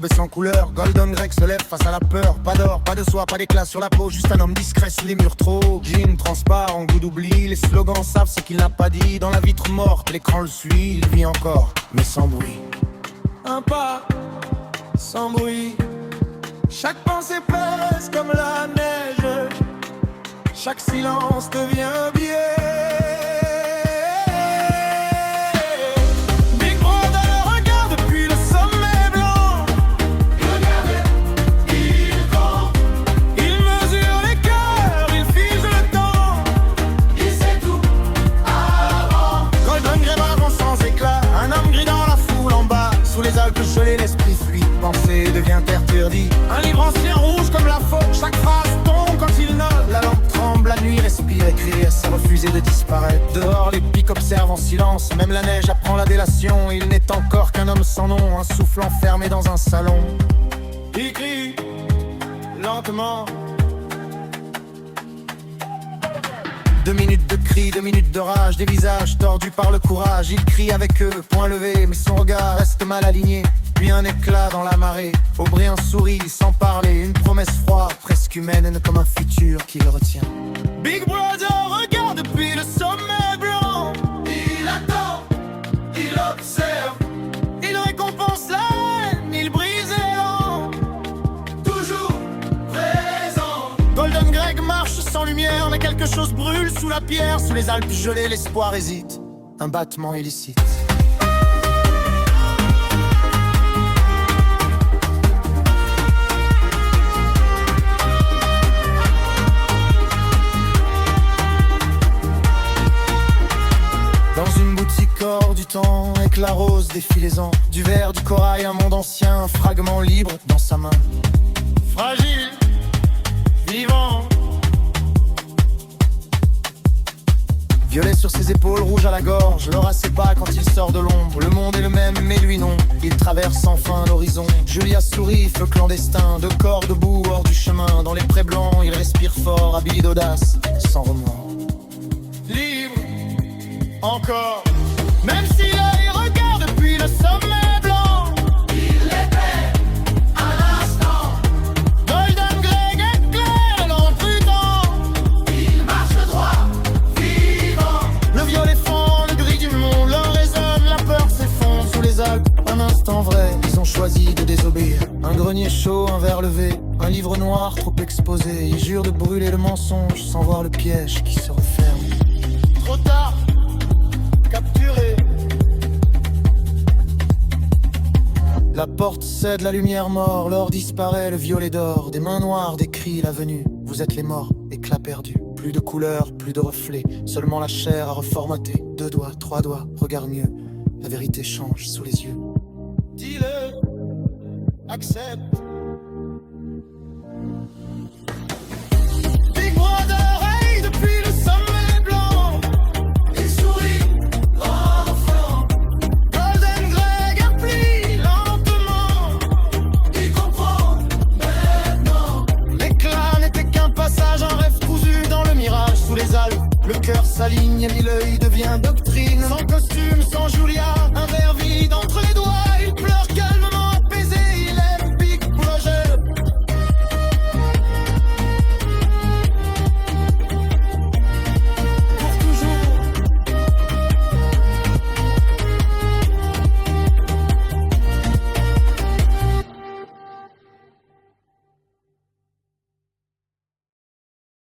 l'aube est sans couleur. Golden Greg se lève face à la peur. Pas d'or, pas de soie, pas d'éclat sur la peau. Juste un homme discret sous les murs trop. Jean transparent, goût d'oubli. Les slogans savent ce qu'il n'a pas dit. Dans la vitre morte, l'écran le suit. Il vit encore, mais sans bruit. Un pas, sans bruit. Chaque pensée pèse comme la neige. Chaque silence devient biais. Big Brother le regarde depuis le sommet blanc. Il regarde, il compte. Il mesure les cœurs, il fige le temps. Il sait tout avant. Golden Grey avance sans éclat. Un homme gris dans la foule en bas. Sous les Alpes gelées, l'esprit fuit. Pensée devient interdit. Un livre ancien rouge comme la faute. Chaque phrase tombe quand il note. La lampe tremble, la nuit respire, écrire, c'est refuser de disparaître. Dehors, les pics observent en silence. Même la neige apprend la délation. Il n'est encore qu'un homme sans nom, un souffle enfermé dans un salon. Il crie lentement. 2 minutes de cris, 2 minutes de rage, des visages tordus par le courage. Il crie avec eux, point levé, mais son regard reste mal aligné. Puis un éclat dans la marée, Aubrey sourit sans parler. Une promesse froide, presque humaine, comme un futur qui le retient. Big Brother regarde depuis le sommet blanc. Il attend, il observe. Il récompense la haine, il brise l'élan. Toujours présent. Golden Greg marche sans lumière, mais quelque chose brûle sous la pierre. Sous les Alpes gelées, l'espoir hésite. Un battement illicite. Dans une boutique hors du temps, avec la rose défilaisant. Du verre, du corail, un monde ancien, un fragment libre dans sa main. Fragile, vivant. Violet sur ses épaules, rouge à la gorge. Laura sait pas quand il sort de l'ombre. Le monde est le même, mais lui non. Il traverse sans fin l'horizon. Julia sourit, feu clandestin. 2 corps debout hors du chemin. Dans les prés blancs, il respire fort, habillé d'audace, sans remords. Libre, encore. Même si l'œil regarde depuis le sommet blanc. Il les perd un instant. Golden Greg éclaire l'entrudent. Il marche droit, vivant. Le violet fond, le gris du monde. L'or résonne, la peur s'effondre sous les Alpes. Un instant vrai, ils ont choisi de désobéir. Un grenier chaud, un verre levé. Un livre noir trop exposé. Ils jurent de brûler le mensonge sans voir le piège qui se referme. Trop tard, capturé. La porte cède, la lumière mord. L'or disparaît, le violet d'or. Des mains noires, des cris, la venue. Vous êtes les morts, éclat perdu. Plus de couleurs, plus de reflets. Seulement la chair à reformater. 2 doigts, 3 doigts, regarde mieux. La vérité change sous les yeux. Dis-le, accepte.